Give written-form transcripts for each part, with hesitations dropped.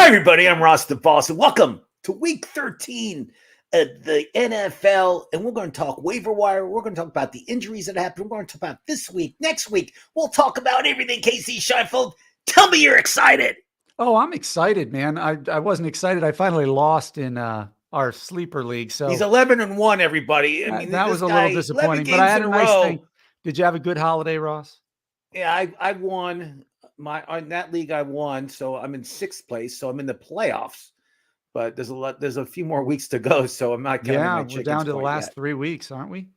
Hi, everybody. I'm Ross the Boss, and welcome to Week 13 of the NFL. And we're going to talk waiver wire. We're going to talk about the injuries that happened. We're going to talk about this week. Next week, we'll talk about everything. Kasey Scheinfeld, tell me you're excited. Oh, I'm excited, man. I wasn't excited. I finally lost in our sleeper league. So He's 11-1, everybody. I mean, that this was a guy, little 11 disappointing, but I games had in a a nice row. thing. Did you have a good holiday, Ross? Yeah, I won on that league. I won, so I'm in 6th place. So I'm in the playoffs. But there's a few more weeks to go, so I'm not counting my chickens. We're down to the last yet. 3 weeks, aren't we?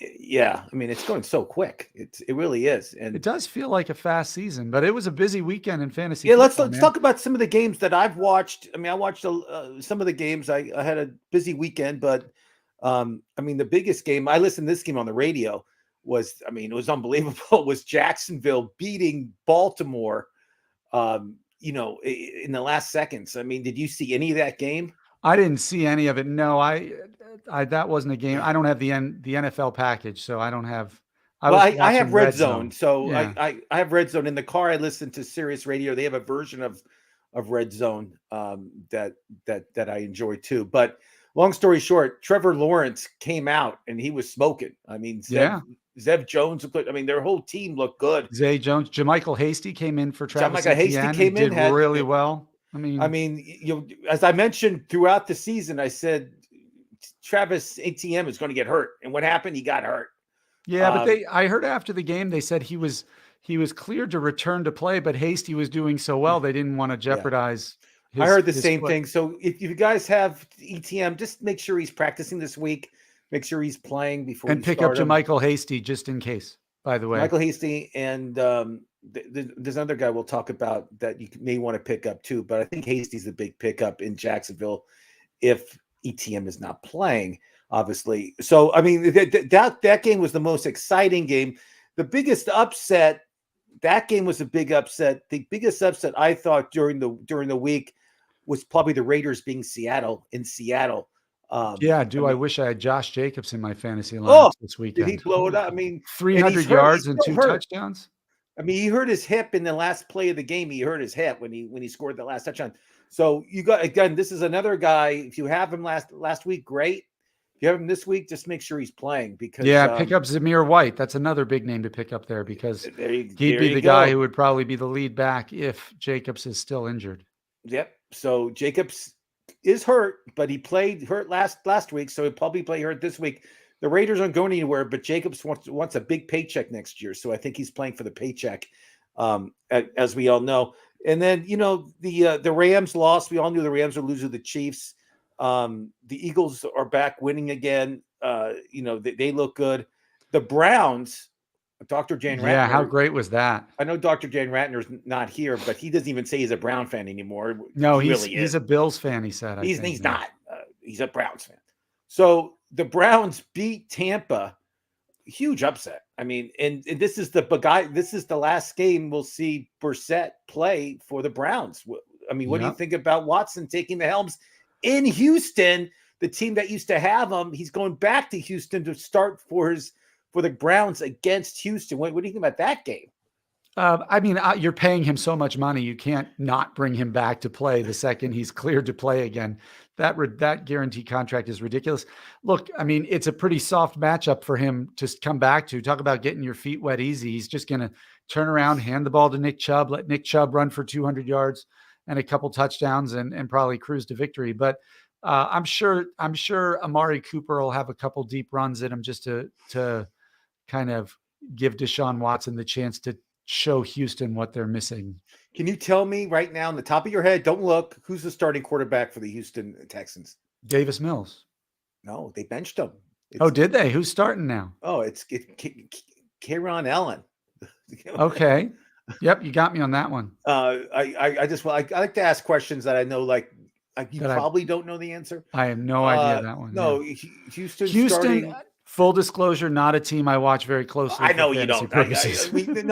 Yeah, I mean, it's going so quick. It really is, and it does feel like a fast season. But it was a busy weekend in fantasy. Yeah, football, let's talk about some of the games that I've watched. I mean, I watched some of the games. I had a busy weekend, but I mean, the biggest game I listened to this game on the radio was, I mean, it was unbelievable. Was Jacksonville beating Baltimore? In the last seconds. I mean, did you see any of that game? I didn't see any of it. No, I that wasn't a game. I don't have the NFL package, so I don't have. I have Red Zone, so yeah. I have Red Zone in the car. I listen to Sirius Radio. They have a version of Red Zone that I enjoy too. But long story short, Trevor Lawrence came out and he was smoking. I mean, Zev Jones, I mean, their whole team looked good. Zay Jones, JaMychal Hasty came in for Travis. JaMychal Hasty came in, did really well. I mean, as I mentioned throughout the season, I said Travis ATM is going to get hurt, and what happened? He got hurt. Yeah, but I heard after the game they said he was cleared to return to play, but Hasty was doing so well they didn't want to jeopardize. I heard the same thing. So if you guys have ETM, just make sure he's practicing this week. Make sure he's playing before and pick up JaMychal Hasty just in case. By the way, Michael Hasty and there's another guy we'll talk about that you may want to pick up too. But I think Hasty's the big pickup in Jacksonville if ETM is not playing, obviously. So I mean that game was the most exciting game. The biggest upset. That game was a big upset. The biggest upset I thought during the week was probably the Raiders being in Seattle. I wish I had Josh Jacobs in my fantasy lineup this weekend. Did he blow it up? I mean, 300 yards and 2 touchdowns. I mean, he hurt his hip in the last play of the game. He hurt his hip when he scored the last touchdown. So you got, again, this is another guy. If you have him last week, great. If you have him this week, just make sure he's playing because pick up Zamir White. That's another big name to pick up there because he'd be the guy who would probably be the lead back if Jacobs is still injured. Yep. So Jacobs is hurt, but he played hurt last week, so he'll probably play hurt this week. The Raiders aren't going anywhere, but Jacobs wants a big paycheck next year, so I think he's playing for the paycheck, as we all know. And then the Rams lost. We all knew the Rams would lose to the Chiefs. The Eagles are back winning again. They look good. The Browns, Dr. Jane Ratner. Yeah, how great was that? I know Dr. Jane Ratner's not here, but he doesn't even say he's a Brown fan anymore. No, he's a Bills fan, he said. He's not. He's a Browns fan. So the Browns beat Tampa. Huge upset. I mean, and this is the last game we'll see Brissett play for the Browns. I mean, what do you think about Watson taking the helms in Houston, the team that used to have him? He's going back to Houston to start for the Browns against Houston. What do you think about that game? You're paying him so much money, you can't not bring him back to play the second he's cleared to play again. That guarantee contract is ridiculous. Look, I mean, it's a pretty soft matchup for him to come back to. Talk about getting your feet wet easy. He's just going to turn around, hand the ball to Nick Chubb, let Nick Chubb run for 200 yards and a couple touchdowns and probably cruise to victory. But I'm sure Amari Cooper will have a couple deep runs in him just to kind of give Deshaun Watson the chance to show Houston what they're missing. Can you tell me right now on the top of your head, don't look, who's the starting quarterback for the Houston Texans? Davis Mills. No, they benched him. Did they? Who's starting now? Oh, it's K'Ron Allen. Okay. Yep, you got me on that one. I like to ask questions that I know, like you probably don't know the answer. I have no idea that one. No, yeah. Houston starting. Full disclosure, not a team I watch very closely. I know you don't. I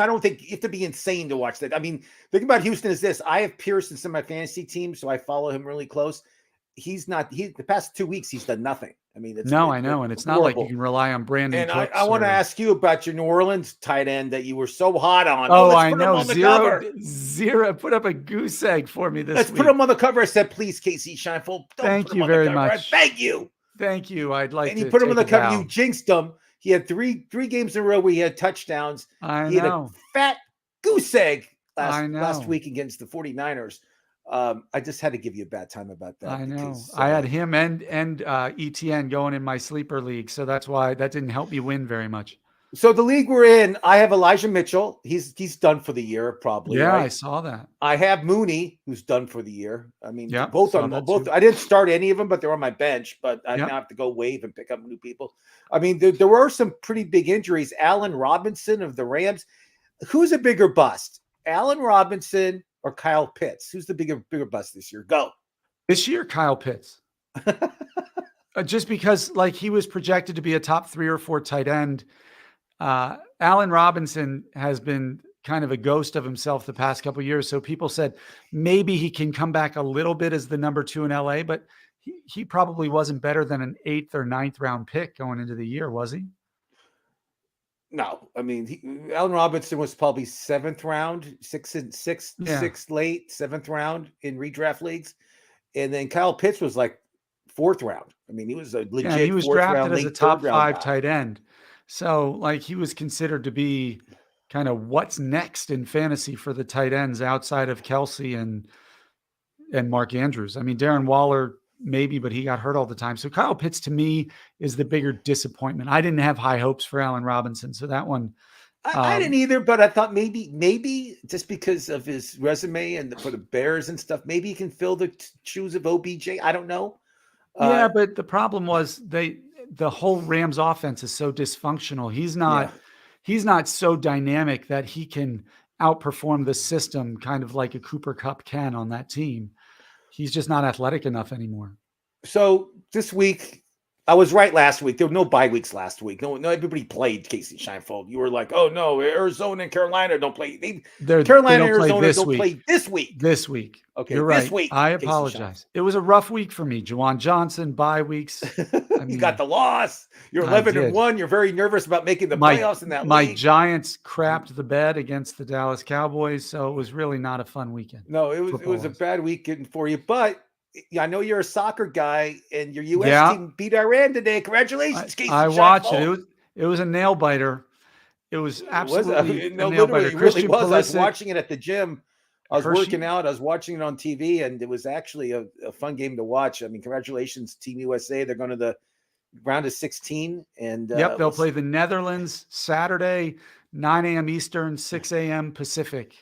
don't think you have to be insane to watch that. I mean, the thing about Houston is this. I have Pierce in some of my fantasy teams, so I follow him really close. The past 2 weeks, he's done nothing. I mean, No, I know. And it's not like you can rely on Brandon And I Cooks. want to ask you about your New Orleans tight end that you were so hot on. Oh, Let's I put him know. on the cover. Zero. Put up a goose egg for me this Let's week. put him on the cover. I said, please, Kasey Scheinfeld, don't put him on the cover. I beg you. Thank you. I'd like and to. And you put him on the cover. Vow. You jinxed him. He had three games in a row where he had touchdowns. He had a fat goose egg last week against the 49ers. I just had to give you a bad time about that. I know. Because, I had him and ETN going in my sleeper league, so that's why that didn't help me win very much. So the league we're in, I have Elijah Mitchell. He's done for the year, probably. Yeah, right? I saw that. I have Mooney, who's done for the year. I mean, yeah, both. I didn't start any of them, but they're on my bench. But I now have to go waive and pick up new people. I mean, there were some pretty big injuries. Allen Robinson of the Rams. Who's a bigger bust, Allen Robinson or Kyle Pitts? Who's the bigger bust this year? Go. This year, Kyle Pitts. Just because, like, he was projected to be a top 3 or 4 tight end. Allen Robinson has been kind of a ghost of himself the past couple of years. So people said maybe he can come back a little bit as the number 2 in LA, but he probably wasn't better than an 8th or 9th round pick going into the year, was he? No, I mean, Allen Robinson was probably 7th round, sixth late, 7th round in redraft leagues. And then Kyle Pitts was like 4th round. I mean, he was a legit he was 4th drafted round, as a top 5 tight end. So, like, he was considered to be kind of what's next in fantasy for the tight ends outside of Kelsey and Mark Andrews. I mean, Darren Waller maybe, but he got hurt all the time. So Kyle Pitts to me is the bigger disappointment. I didn't have high hopes for Allen Robinson. So that one. I didn't either, but I thought maybe just because of his resume and for the Bears and stuff, maybe he can fill the shoes of OBJ. I don't know. Yeah, but the problem was the whole Rams offense is so dysfunctional. He's not so dynamic that he can outperform the system, kind of like a Cooper Kupp can on that team. He's just not athletic enough anymore. So this week, I was right last week. There were no bye weeks last week. No, everybody played. Kasey Scheinfeld. You were like, oh no, Arizona and Carolina don't play. Carolina and Arizona don't play this week. This week. Okay, you're right. This week. I apologize. It was a rough week for me. Juwan Johnson, bye weeks. You got the loss. You're 11-1. You're very nervous about making the playoffs in that league. My Giants crapped the bed against the Dallas Cowboys, so it was really not a fun weekend. No, it was a bad weekend for you, but I know you're a soccer guy, and your U.S. team beat Iran today. Congratulations, Kasey. I watched it. It was a nail biter. It was absolutely a nail biter. It really was. I was watching it at the gym. I was working out. I was watching it on TV, and it was actually a fun game to watch. I mean, congratulations, Team USA. They're going to the round of 16. And they'll play the Netherlands Saturday, 9 a.m. Eastern, 6 a.m. Pacific.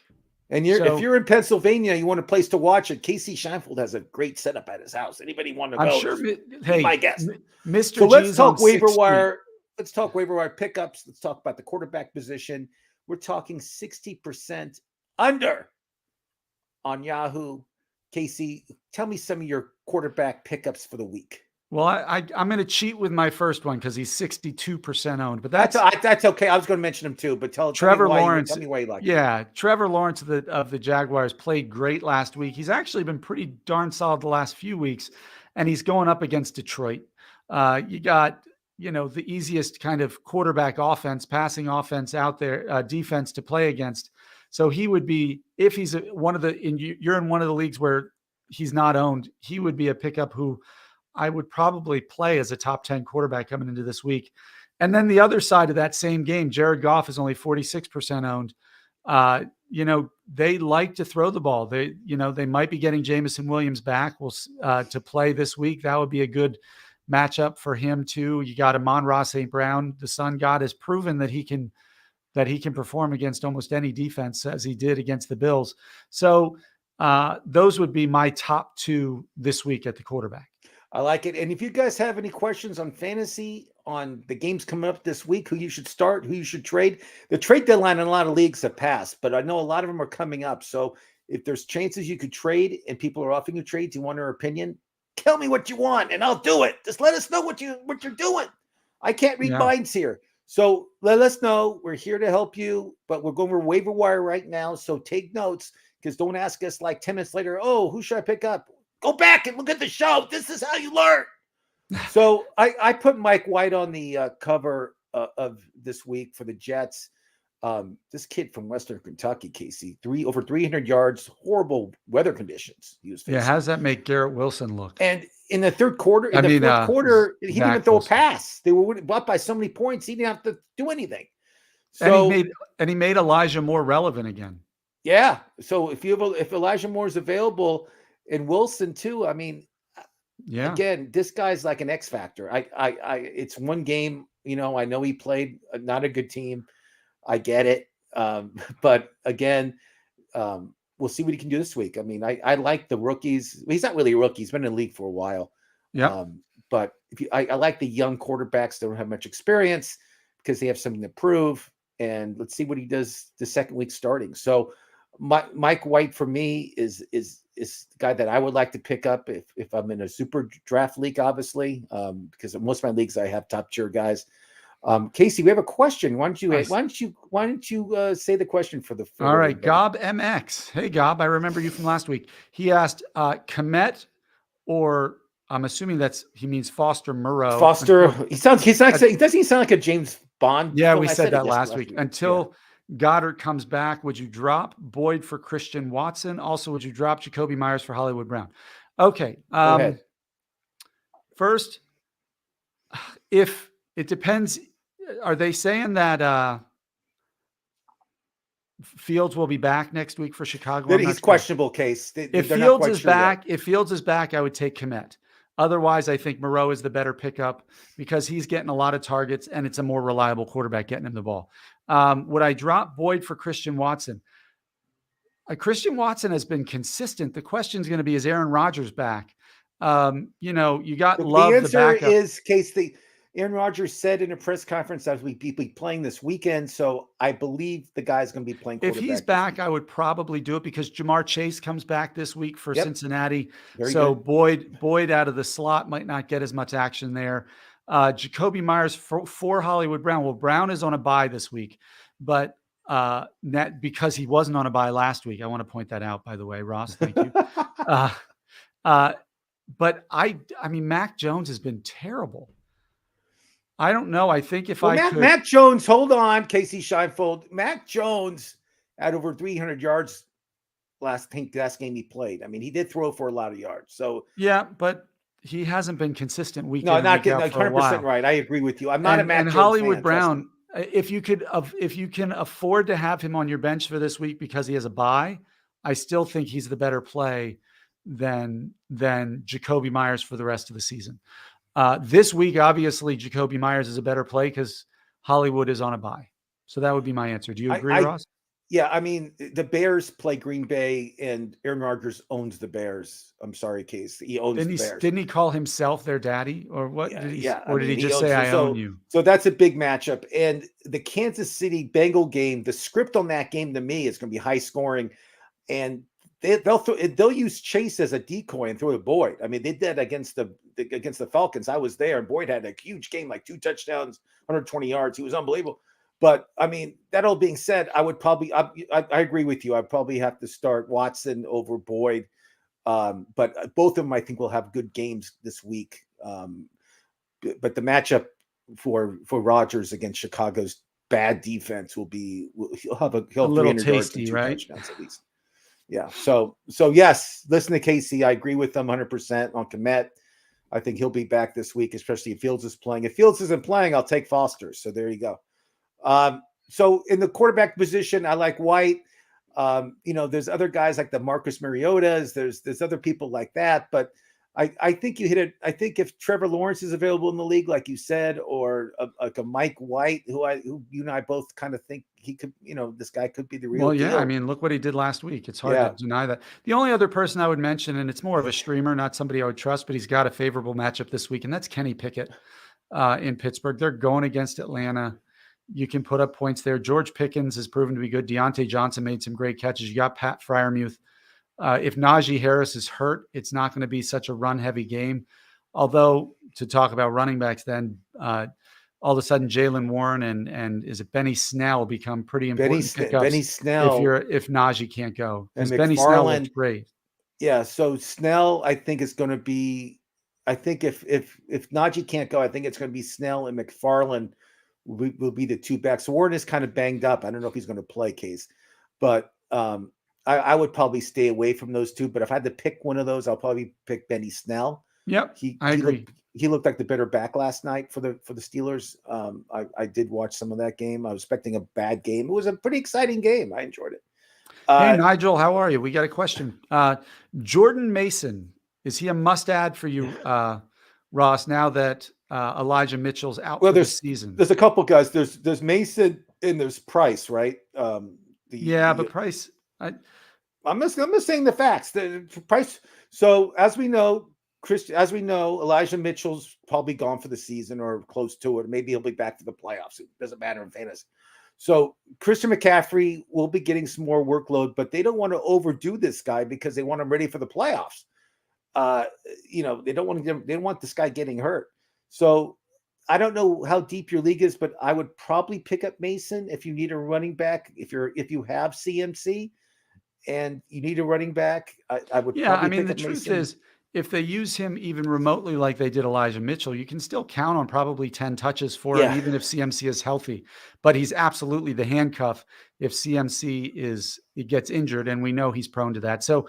And if you're in Pennsylvania, you want a place to watch it, Kasey Scheinfeld has a great setup at his house. Anybody want to go? I'm sure. Hey, my guess. Mr. So let's talk waiver wire. Let's talk waiver wire pickups. Let's talk about the quarterback position. We're talking 60% under on Yahoo. Kasey, tell me some of your quarterback pickups for the week. Well, I'm going to cheat with my first one because he's 62% owned, but that's okay. I was going to mention him too, but tell Lawrence. Tell me why you like. Yeah, Trevor Lawrence of the Jaguars played great last week. He's actually been pretty darn solid the last few weeks, and he's going up against Detroit. You got the easiest kind of quarterback offense, passing offense out there, defense to play against. So he would be, if he's you're in one of the leagues where he's not owned, he would be a pickup who I would probably play as a top 10 quarterback coming into this week. And then the other side of that same game, Jared Goff is only 46% owned. They like to throw the ball. They might be getting Jameson Williams back to play this week. That would be a good matchup for him too. You got Amon-Ra St. Brown. The Sun God has proven that he can perform against almost any defense, as he did against the Bills. So those would be my top 2 this week at the quarterback. I like it. And if you guys have any questions on fantasy, on the games coming up this week, who you should start, who you should trade, the trade deadline in a lot of leagues have passed, but I know a lot of them are coming up. So if there's chances you could trade and people are offering you trades, you want their opinion, tell me what you want and I'll do it. Just let us know what you're doing. I can't read minds here. So let us know. We're here to help you, but we're going over waiver wire right now. So take notes, because don't ask us like 10 minutes later, oh, who should I pick up? Go back and look at the show. This is how you learn. So I put Mike White on the cover of this week for the Jets. This kid from Western Kentucky, Kasey, over 300 yards, horrible weather conditions he was Yeah, facing. how does that make Garrett Wilson look? And in the fourth quarter, fourth quarter, he didn't even throw a pass. They were up by so many points, he didn't have to do anything. So and he made Elijah Moore relevant again. Yeah. So if Elijah Moore is available and Wilson too, I mean, yeah. Again, this guy's like an X factor. It's one game. I know he played not a good team. I get it. But again, we'll see what he can do this week. I mean, I like the rookies. He's not really a rookie. He's been in the league for a while. Yeah. But I like the young quarterbacks that don't have much experience because they have something to prove. And let's see what he does the second week starting. So Mike White for me is the guy that I would like to pick up if I'm in a super draft league, obviously, because most of my leagues I have top tier guys. Kasey, we have a question. Why don't you say the question for the? All right, Gob MX. Hey Gob, I remember you from last week. He asked Komet, or I'm assuming he means Foster Moreau. Foster. Doesn't he sound like a James Bond? Yeah, we said that last week. Until Goddard comes back, would you drop Boyd for Christian Watson? Also, would you drop Jacoby Myers for Hollywood Brown? Okay. Go ahead. First, if it depends, are they saying that Fields will be back next week for Chicago? He's questionable, Case. If Fields is back, I would take Komet. Otherwise, I think Moreau is the better pickup because he's getting a lot of targets and it's a more reliable quarterback getting him the ball. Would I drop Boyd for Christian Watson? Christian Watson has been consistent. The question is going to be, is Aaron Rodgers back? You got Love. The answer is, Case, Aaron Rodgers said in a press conference that we'd be playing this weekend. So I believe the guy's going to be playing. If he's back, I would probably do it because Jamar Chase comes back this week for Cincinnati. Very good. Boyd out of the slot might not get as much action there. Jacoby Myers for Hollywood Brown. Well, Brown is on a bye this week, but because he wasn't on a bye last week. I want to point that out, by the way, Ross. Thank you. But I mean, Mac Jones has been terrible. I don't know. I think Mac Jones, hold on, Kasey Scheinfeld. Mac Jones had over 300 yards last game he played. I mean, he did throw for a lot of yards. So yeah, but he hasn't been consistent week. No, not getting 100% right. I agree with you. I'm not a Mac Jones Hollywood fan, Brown. If you can afford to have him on your bench for this week because he has a bye, I still think he's the better play than Jacoby Myers for the rest of the season. This week, obviously, Jacoby Myers is a better play because Hollywood is on a bye. So that would be my answer. Do you agree, Ross? Yeah, I mean, the Bears play Green Bay, and Aaron Rodgers owns the Bears. I'm sorry, Case. He owns the Bears. Didn't he call himself their daddy, or what? Yeah, did he just say, "I own you"? So that's a big matchup. And the Kansas City Bengal game, the script on that game to me is going to be high scoring, and they'll use Chase as a decoy and throw to Boyd. I mean, they did against the Falcons. I was there, and Boyd had a huge game, like 2 touchdowns, 120 yards. He was unbelievable. But I mean, that all being said, I would probably I agree with you. I'd probably have to start Watson over Boyd. But both of them, I think, will have good games this week. But the matchup for Rodgers against Chicago's bad defense he'll have a little tasty, right? Touchdowns at least. Yeah. So yes, listen to Kasey. I agree with them 100% on Komet. I think he'll be back this week, especially if Fields is playing. If Fields isn't playing, I'll take Foster. So there you go. So in the quarterback position, I like White. There's other guys like the Marcus Mariotas. There's other people like that. But I think you hit it. I think if Trevor Lawrence is available in the league, like you said, or like a Mike White, who you and I both kind of think he could, this guy could be the real deal. I mean, look what he did last week. It's hard to deny that. The only other person I would mention, and it's more of a streamer, not somebody I would trust, but he's got a favorable matchup this week, and that's Kenny Pickett in Pittsburgh. They're going against Atlanta. You can put up points there. George Pickens has proven to be good. Deontay Johnson made some great catches. You got Pat Freiermuth. If Najee Harris is hurt, it's not going to be such a run-heavy game. Although, to talk about running backs then, all of a sudden Jaylen Warren and is it Benny Snell become pretty important pickups Benny Snell, if Najee can't go. And Benny Snell looks great. Yeah, so Snell, I think, is going to be I think if Najee can't go, I think it's going to be Snell and McFarland will be the two backs. Warren is kind of banged up. I don't know if he's going to play, Case, but I would probably stay away from those two. But if I had to pick one of those, I'll probably pick Benny Snell. Yep, I agree. He looked like the better back last night for the Steelers. I did watch some of that game. I was expecting a bad game. It was a pretty exciting game. I enjoyed it. Hey, Nigel, how are you? We got a question. Jordan Mason, is he a must-add for you, Ross, now that Elijah Mitchell's out for the season? There's a couple guys. There's Mason and there's Price, right? But Price... I'm just saying the facts. The Price. So as we know, Elijah Mitchell's probably gone for the season or close to it. Maybe he'll be back for the playoffs. It doesn't matter in fantasy. So Christian McCaffrey will be getting some more workload, but they don't want to overdo this guy because they want him ready for the playoffs. They don't want this guy getting hurt. So I don't know how deep your league is, but I would probably pick up Mason if you need a running back. If you have CMC and you need a running back, I would. Yeah, I mean, the truth is, if they use him even remotely like they did Elijah Mitchell, you can still count on probably 10 touches for him, even if CMC is healthy. But he's absolutely the handcuff if CMC gets injured, and we know he's prone to that. So,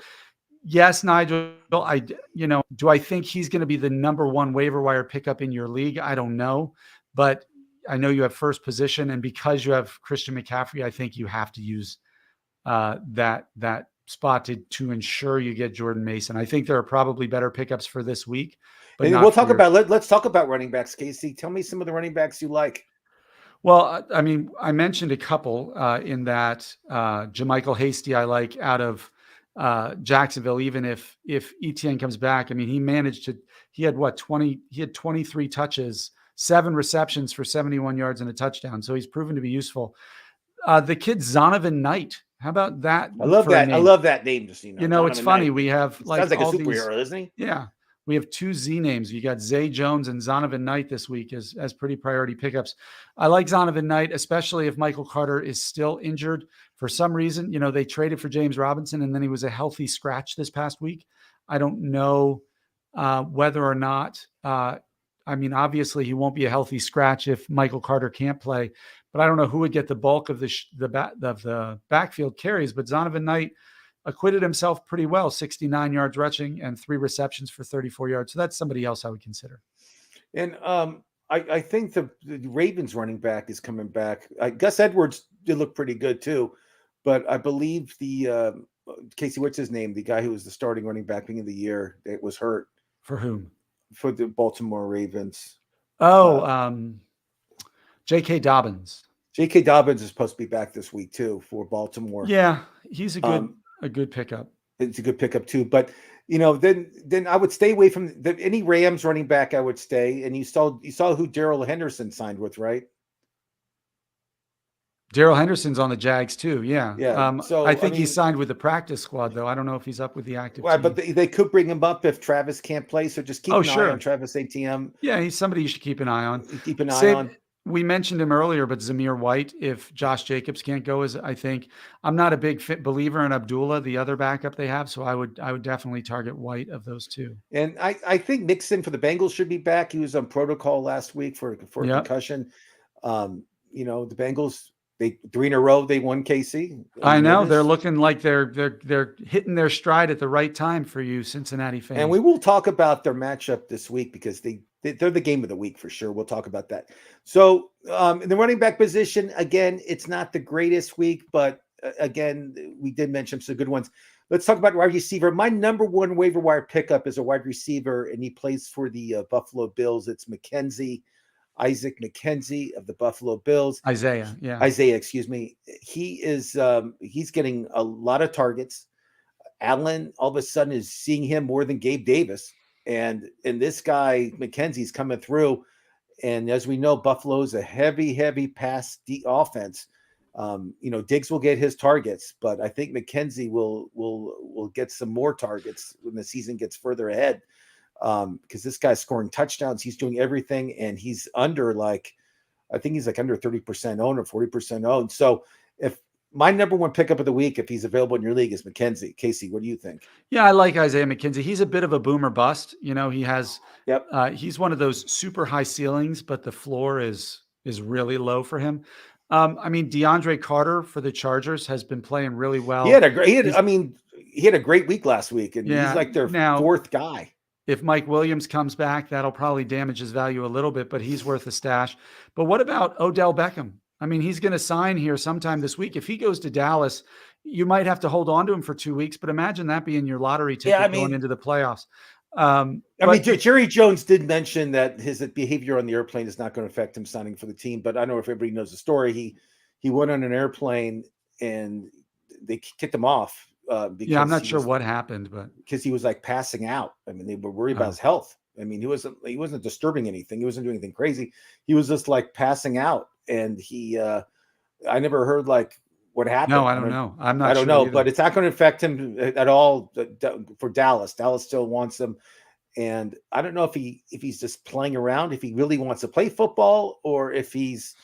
yes, Nigel, do I think he's going to be the number one waiver wire pickup in your league? I don't know, but I know you have first position, and because you have Christian McCaffrey, I think you have to use that spot to ensure you get Jordan Mason. I think there are probably better pickups for this week. But let's talk about running backs, Casey. Tell me some of the running backs you like. Well, I mean, I mentioned a couple in that Jermichael Hasty I like out of Jacksonville, even if Etienne comes back. I mean, he had 23 touches, 7 receptions for 71 yards and a touchdown. So he's proven to be useful. The kid Zonovan Knight. How about that? I love that. I love that name. Just it's funny. We have sounds like a superhero, isn't he? Yeah, we have 2 Z names. You got Zay Jones and Zonovan Knight this week as pretty priority pickups. I like Zonovan Knight, especially if Michael Carter is still injured for some reason. They traded for James Robinson, and then he was a healthy scratch this past week. I don't know whether or not. I mean, obviously, he won't be a healthy scratch if Michael Carter can't play. But I don't know who would get the bulk of the backfield carries. But Zonovan Knight acquitted himself pretty well, 69 yards rushing and 3 receptions for 34 yards. So that's somebody else I would consider. And I think the Ravens running back is coming back. Gus Edwards did look pretty good too, but I believe Casey, what's his name? The guy who was the starting running back beginning of the year that was hurt. For whom? For the Baltimore Ravens. J.K. Dobbins. J.K. Dobbins is supposed to be back this week too for Baltimore. Yeah, he's a good pickup. It's a good pickup too, but then I would stay away from any Rams running back. I would stay. And you saw who Darrell Henderson signed with, right? Darrell Henderson's on the Jags too. Yeah. Yeah. So I think he's signed with the practice squad though. I don't know if he's up with the active team. But they could bring him up if Travis can't play. So just keep an eye on Travis ATM. Yeah, he's somebody you should keep an eye on. We mentioned him earlier, but Zamir White, if Josh Jacobs can't go, I'm not a big believer in Abdullah, the other backup they have. So I would definitely target White of those two. And I think Mixon for the Bengals should be back. He was on protocol last week for a concussion. The Bengals, 3 in a row they won, Casey. I know they're looking like they're hitting their stride at the right time for you, Cincinnati fans. And we will talk about their matchup this week because they're the game of the week for sure. We'll talk about that. So in the running back position, again, it's not the greatest week, but again, we did mention some good ones. Let's talk about wide receiver. My number one waiver wire pickup is a wide receiver, and he plays for the Buffalo Bills. It's Isaac McKenzie of the Buffalo Bills. Isaiah, excuse me. He is he's getting a lot of targets. Allen all of a sudden is seeing him more than Gabe Davis. And this guy, McKenzie's coming through. And as we know, Buffalo's a heavy pass offense. Diggs will get his targets, but I think McKenzie will get some more targets when the season gets further ahead. Because this guy's scoring touchdowns. He's doing everything, and he's under under 30% owned or 40% owned. So if my number one pickup of the week, if he's available in your league, is McKenzie. Casey, what do you think? Yeah, I like Isaiah McKenzie. He's a bit of a boomer bust. He has, Yep. he's one of those super high ceilings, but the floor is really low for him. I mean, DeAndre Carter for the Chargers has been playing really well. He had a great week last week, and he's Yeah, like their now, fourth guy. if Mike Williams comes back, that'll probably damage his value a little bit, but he's worth a stash. But what about Odell Beckham? I mean, he's going to sign here sometime this week. If he goes to Dallas, you might have to hold on to him for 2 weeks, but imagine that being your lottery ticket going into the playoffs. Jerry Jones did mention that his behavior on the airplane is not going to affect him signing for the team. But I don't know if everybody knows the story. He went on an airplane and they kicked him off. Because I'm not sure what happened, but because he was like passing out. I mean, they were worried about his health. I mean, he wasn't disturbing anything. He wasn't doing anything crazy. He was just like passing out, and I never heard like what happened. No, I don't know. I don't know, either. but it's not going to affect him at all for Dallas. Dallas still wants him, and I don't know if he's just playing around, if he really wants to play football, or if he's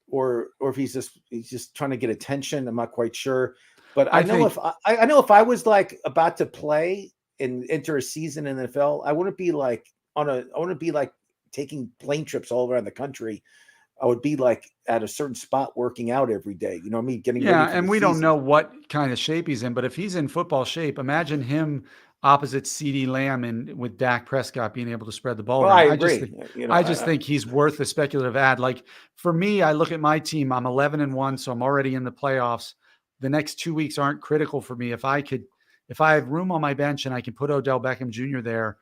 just trying to get attention. I'm not quite sure. But I know if I was like about to play and enter a season in the NFL, I wouldn't be like taking plane trips all around the country. I would be like at a certain spot working out every day. You know what I mean? Getting ready for and the we season. don't know what kind of shape he's in, but if he's in football shape, imagine him opposite CeeDee Lamb and with Dak Prescott being able to spread the ball. Well, I agree. I just think he's worth a speculative ad. Like for me, I look at my team. I'm 11-1, so I'm already in the playoffs. The next 2 weeks aren't critical for me. If I have room on my bench and I can put Odell Beckham Jr. there,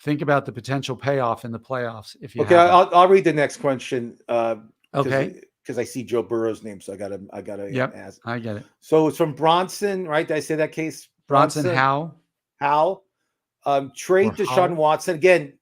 think about the potential payoff in the playoffs. If you I'll read the next question. Okay. Because I see Joe Burrow's name, so I gotta ask. I get it. So it's from Bronson, right? Did I say that case? Bronson How? Trade Deshaun Watson again.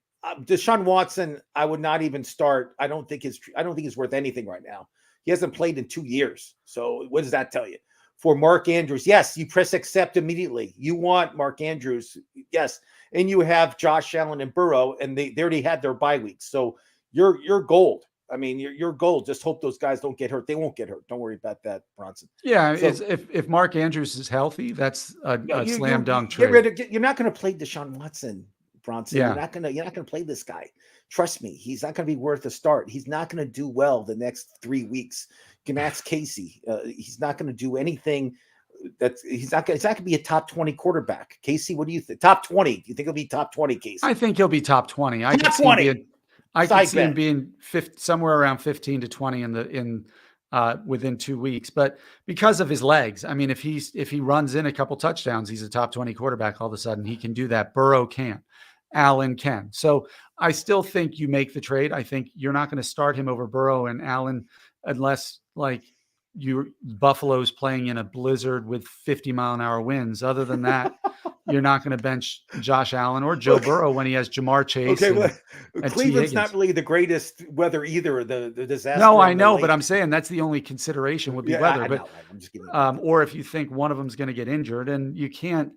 Deshaun Watson, I would not even start. I don't think he's worth anything right now. He hasn't played in 2 years. So what does that tell you? For Mark Andrews, yes, you press accept immediately. You want Mark Andrews, yes, and you have Josh Allen and Burrow, and they already had their bye weeks, so you're gold. I mean, you're gold. Just hope those guys don't get hurt. They won't get hurt. Don't worry about that, Bronson. Yeah, so, if Mark Andrews is healthy, that's a slam dunk trade. You're not going to play Deshaun Watson, Bronson. Yeah. You're not going to play this guy. Trust me, he's not going to be worth a start. He's not going to do well the next 3 weeks. You can ask Casey. He's not going to do anything. He's not going to be a top 20 quarterback. Casey, what do you think? Top 20? Do you think he'll be top 20, Casey? I think he'll be top 20. I could see him being somewhere around 15 to 20 within 2 weeks. But because of his legs, I mean, if he runs in a couple touchdowns, he's a top 20 quarterback. All of a sudden, he can do that. Burrow can't. Allen can. So I still think you make the trade. I think you're not going to start him over Burrow and Allen unless like Buffalo's playing in a blizzard with 50-mile-an-hour winds. Other than that, you're not going to bench Josh Allen or Joe Burrow when he has Jamar Chase. And Cleveland's not really the greatest weather either. The disaster. No, I know, but I'm saying that's the only consideration would be weather. I'm just kidding. Or if you think one of them is going to get injured, and you can't,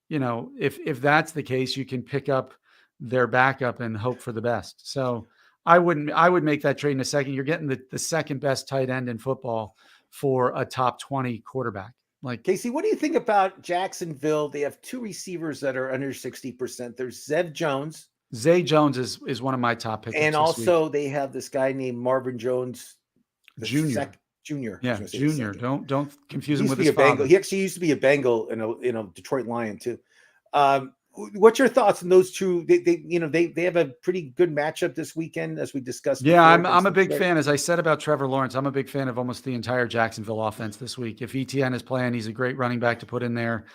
if that's the case, you can pick up their backup and hope for the best. So I would make that trade in a second. You're getting the second best tight end in football for a top 20 quarterback. Like Casey, what do you think about Jacksonville? They have 2 receivers that are under 60%. There's Zay Jones. Zay Jones is one of my top picks. And also they have this guy named Marvin Jones Jr. Junior. Yeah, Junior. Don't confuse him with his father. father. He actually used to be a Bengal and a Detroit Lion too. What's your thoughts on those two? They have a pretty good matchup this weekend, as we discussed. Yeah, I'm a big fan. As I said about Trevor Lawrence, I'm a big fan of almost the entire Jacksonville offense this week. If ETN is playing, he's a great running back to put in there.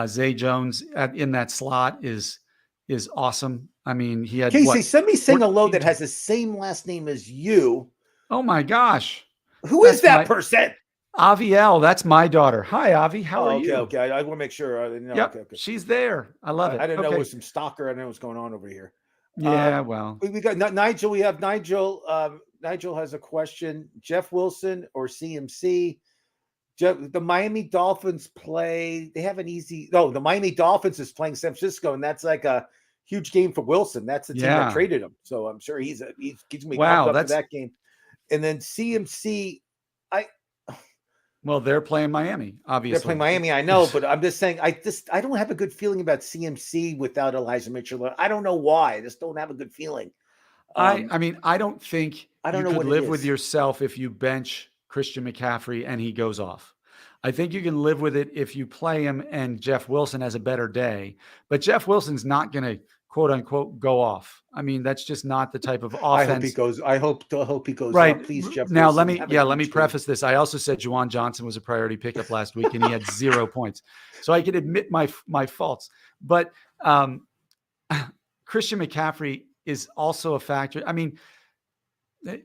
Zay Jones in that slot is awesome. I mean, he had Casey, send me saying hello that has the same last name as you. Oh my gosh, who is that person? Avielle, that's my daughter. Hi, Avi. How are you? Okay. I want to make sure. Yep. Okay. She's there. I love it. I didn't know it was some stalker. I didn't know what's going on over here. Yeah, well. We got Nigel. We have Nigel. Nigel has a question. Jeff Wilson or CMC? The Miami Dolphins play. They have an easy. No, the Miami Dolphins is playing San Francisco, and that's like a huge game for Wilson. That's the team that traded him. So I'm sure he's going to be pumped up for that game. And then CMC, Well, they're playing Miami, obviously. They're playing Miami, I know, but I'm just saying, I don't have a good feeling about CMC without Elijah Mitchell. I don't know why. I just don't have a good feeling. I mean, I don't think I don't you know could what it live with is. yourself if you bench Christian McCaffrey and he goes off. I think you can live with it if you play him and Jeff Wilson has a better day, but Jeff Wilson's not going to quote unquote go off. I mean, that's just not the type of I hope he offense. goes. I hope he goes Right. off. Please, Jeff Now, Wilson. let me preface this. I also said Juwan Johnson was a priority pickup last week and he had 0 points. So I can admit my faults, but Christian McCaffrey is also a factor. I mean, the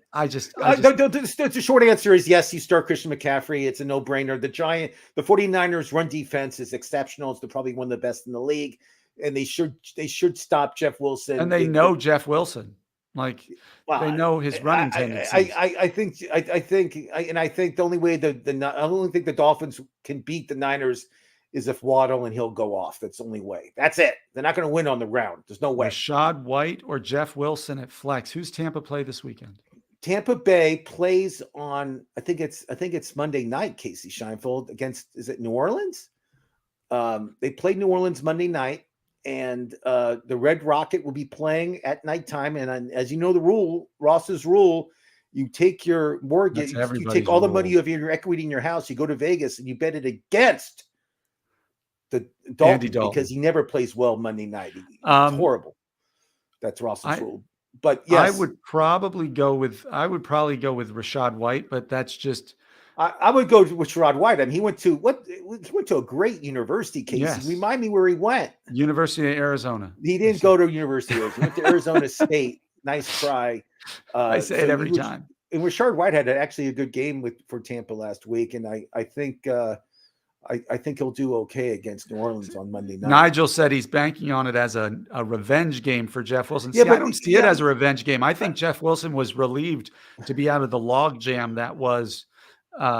short answer is yes, you start Christian McCaffrey. It's a no-brainer. The 49ers run defense is exceptional. It's probably one of the best in the league. And they should stop Jeff Wilson. And they know Jeff Wilson. Like, they know his running tendencies. I think the only way I only think the Dolphins can beat the Niners is if Waddle and he'll go off. That's the only way. That's it. They're not going to win on the round. There's no way. Rashad White or Jeff Wilson at flex. Who's Tampa play this weekend? Tampa Bay plays on, I think it's Monday night, Kasey Scheinfeld, against, is it New Orleans? They played New Orleans Monday night, and the Red Rocket will be playing at nighttime. And as you know, the rule, Ross's rule, you take your mortgage, you take all the money you have in your equity in your house, you go to Vegas and you bet it against the Dalton because he never plays well Monday night. It's horrible. That's Ross's rule. But yes, I would probably go with Rashad White, but that's just. I would go with Rashad White. I mean, he went to a great university, Kasey. Yes. Remind me where he went. University of Arizona. He didn't go to University of Arizona. He went to Arizona State. Nice try. I say it every time. And Rashad White had actually a good game for Tampa last week, and I think he'll do okay against New Orleans on Monday night. Nigel said he's banking on it as a revenge game for Jeff Wilson. Yeah, but I don't see it as a revenge game. I think Jeff Wilson was relieved to be out of the log jam that was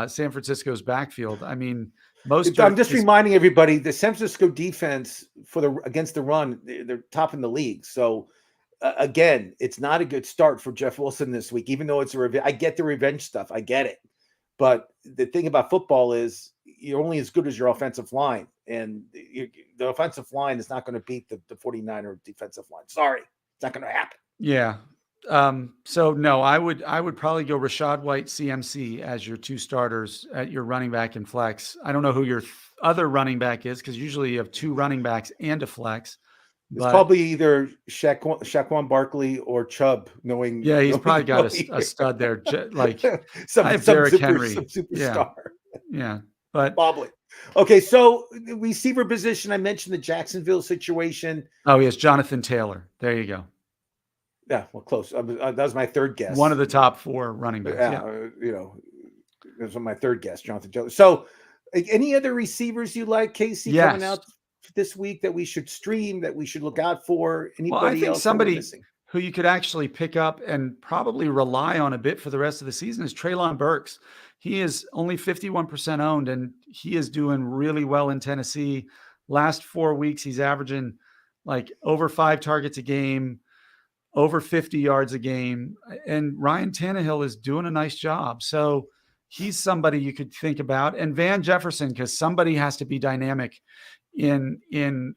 San Francisco's backfield. I mean, I'm just reminding everybody the San Francisco defense against the run, they're top in the league. So again, it's not a good start for Jeff Wilson this week, even though it's a revenge. I get the revenge stuff. I get it. But the thing about football is you're only as good as your offensive line. And the offensive line is not going to beat the 49er defensive line. Sorry. It's not going to happen. Yeah. So no, I would probably go Rashad White, CMC as your two starters at your running back and flex. I don't know who your other running back is because usually you have two running backs and a flex. It's probably either Shaquan Barkley or Chubb. He's probably got a stud there, like some Henry, superstar. Yeah, but probably. Okay, so receiver position. I mentioned the Jacksonville situation. Oh, yes, Jonathan Taylor. There you go. Yeah, well, close. That was my third guess. One of the top four running backs. Yeah. That was my third guess, Jonathan Taylor. So, any other receivers you like, Kasey, coming out this week that we should stream, that we should look out for? Anybody I think else somebody who you could actually pick up and probably rely on a bit for the rest of the season is Treylon Burks. He is only 51% owned, and he is doing really well in Tennessee. Last 4 weeks, he's averaging like over 5 targets a game, over 50 yards a game, and Ryan Tannehill is doing a nice job. So he's somebody you could think about. And Van Jefferson, because somebody has to be dynamic in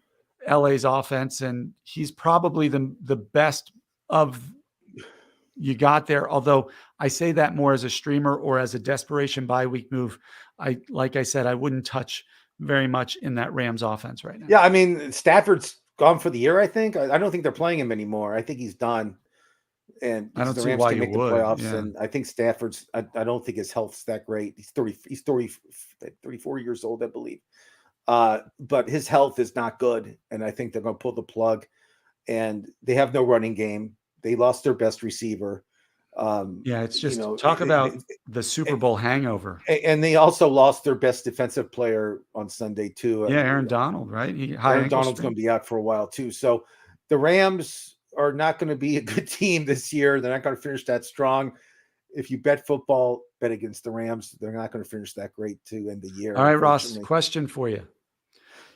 LA's offense, and he's probably the best of you got there. Although I say that more as a streamer or as a desperation bye week move. Like I said, I wouldn't touch very much in that Rams offense right now. Yeah, I mean, Stafford's gone for the year, I think. I don't think they're playing him anymore. I think he's done. And I don't the see Rams why can you make would. the playoffs. Yeah. And I think Stafford's, I don't think his health's that great. He's 34 years old, I believe. But his health is not good. And I think they're going to pull the plug. And they have no running game. They lost their best receiver. It's just talk about the Super Bowl hangover. And they also lost their best defensive player on Sunday too. Yeah, Aaron Donald, right? Aaron Donald's going to be out for a while too. So the Rams are not going to be a good team this year. They're not going to finish that strong. If you bet football, bet against the Rams. They're not going to finish that great to end the year. All right, Ross, question for you.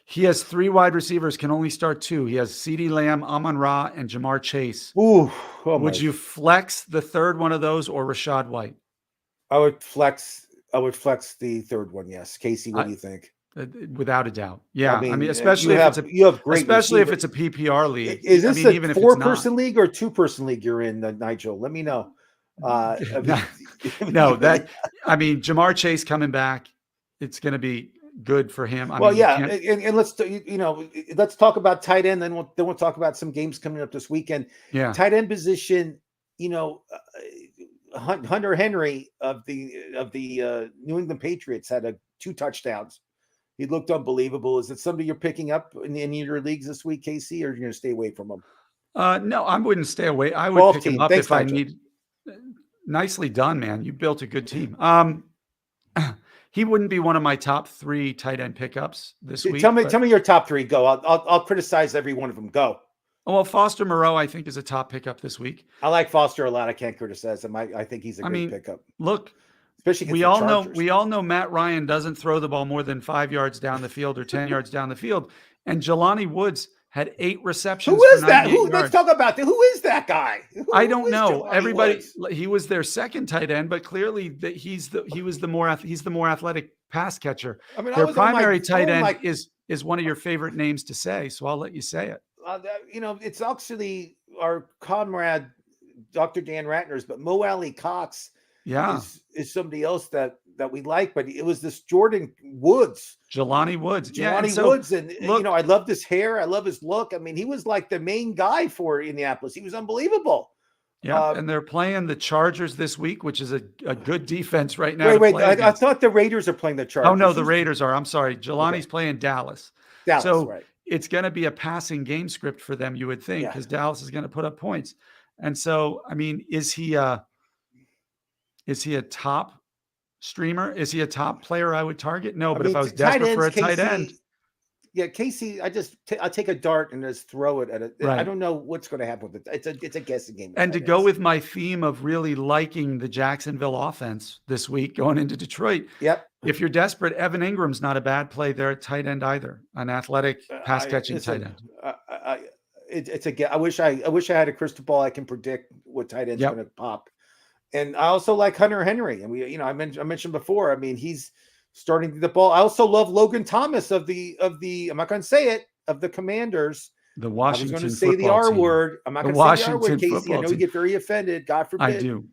He has 3 wide receivers, can only start 2. He has CeeDee Lamb, Amon-Ra, and Jamar Chase. Ooh, would you flex the third one of those or Rashad White? I would flex I would flex the third one. Yes, Kasey, what do you think? Without a doubt. Yeah. I mean, you have great especially if receiver. it's a PPR league. Is I this mean, a even if it's not. 4-person league or 2-person league you're in, Nigel? Let me know. I mean, Jamar Chase coming back, it's going to be good for him. And let's talk about tight end. Then we'll talk about some games coming up this weekend. Yeah, tight end position. Hunter Henry of the New England Patriots had 2 touchdowns. He looked unbelievable. Is it somebody you're picking up in any of your leagues this week, Kasey, or are you going to stay away from him? No, I wouldn't stay away. I would pick him up if I need. Nicely done, man. You built a good team. He wouldn't be one of my top 3 tight end pickups this week. Tell me your top 3. Go. I'll criticize every one of them. Go. Well, Foster Moreau, I think, is a top pickup this week. I like Foster a lot. I can't criticize him. I think he's a great pickup. Look, especially we all know Matt Ryan doesn't throw the ball more than 5 yards down the field or 10 yards down the field. And Jelani Woods had 8 receptions. Who is that? Let's talk about that. Who is that guy? I don't know. Everybody, he was their second tight end, but clearly he's the more athletic pass catcher. I mean, their primary tight end is one of your favorite names to say, so I'll let you say it. It's actually our comrade, Dr. Dan Ratner's, but Mo Alley Cox is somebody else that we like, but it was this Jelani Woods. And I love this hair. I love his look. I mean, he was like the main guy for Indianapolis. He was unbelievable. Yeah, and they're playing the Chargers this week, which is a good defense right now. Wait, I thought the Raiders are playing the Chargers. Oh, no, the Raiders are. I'm sorry. Jelani's playing Dallas. Right. It's going to be a passing game script for them, you would think, because Dallas is going to put up points. And so, I mean, is he a top streamer? Is he a top player I would target? No, but if I was desperate for a tight end. Yeah, Kasey, I'll take a dart and just throw it at it. Right. I don't know what's going to happen with it. It's a guessing game. And to go with my theme of really liking the Jacksonville offense this week going into Detroit. Yep. If you're desperate, Evan Ingram's not a bad play there at tight end either. An athletic pass catching tight end. I wish I had a crystal ball. I can predict what tight end's going to pop. And I also like Hunter Henry. And I mentioned before, I mean, he's starting the ball. I also love Logan Thomas of the I'm not going to say it, of the Commanders. The Washington I was going to say the R word. I'm not going to say the R word, Kasey. I know you get very offended. God forbid. I do.